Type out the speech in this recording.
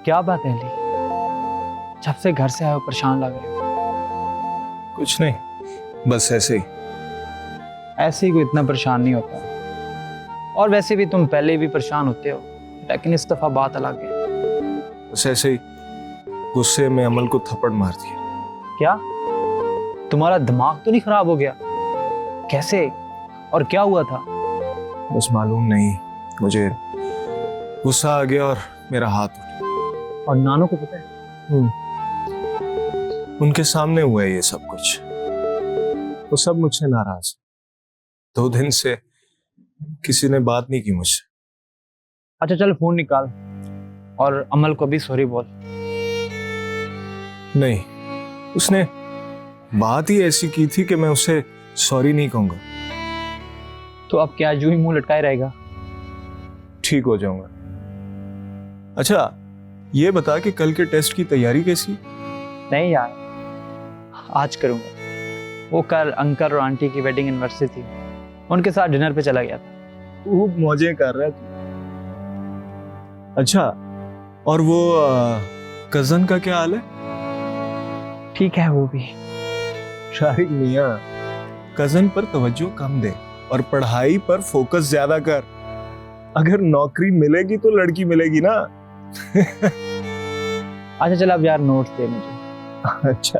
क्या बात है अली? जब से घर से आए हो परेशान लग रहे हो। कुछ नहीं, बस ऐसे ही। ऐसे ही कोई इतना परेशान नहीं होता, और वैसे भी तुम पहले भी परेशान होते हो, लेकिन इस दफा बात अलग है। बस ऐसे ही गुस्से में अमल को थप्पड़ मार दिया। क्या तुम्हारा दिमाग तो नहीं खराब हो गया? कैसे और क्या हुआ था? बस मालूम नहीं, मुझे गुस्सा आ गया और मेरा हाथ उठ गया। और नानू को पता है? उनके सामने हुआ है ये सब कुछ। वो सब मुझसे नाराज। 2 दिन से किसी ने बात नहीं की मुझसे। अच्छा चल फोन निकाल और अमल को भी सॉरी बोल। नहीं, उसने बात ही ऐसी की थी कि मैं उसे सॉरी नहीं कहूंगा। तो अब क्या यूं ही मुंह लटकाए रहेगा? ठीक हो जाऊंगा। अच्छा, ये बता कि कल के टेस्ट की तैयारी कैसी? नहीं यार, आज करूंगा। वो कल अंकल और आंटी की वेडिंग एनिवर्सरी थी, उनके साथ डिनर पे चला गया था। खूब मौजे कर रहा है तू। अच्छा, और वो कजन का क्या हाल है? ठीक है वो भी। शारिक मियां, कजन पर तवज्जो कम दे और पढ़ाई पर फोकस ज्यादा कर। अगर नौकरी मिलेगी तो लड़की मिलेगी ना। अच्छा चल अब यार नोट्स दे मुझे। अच्छा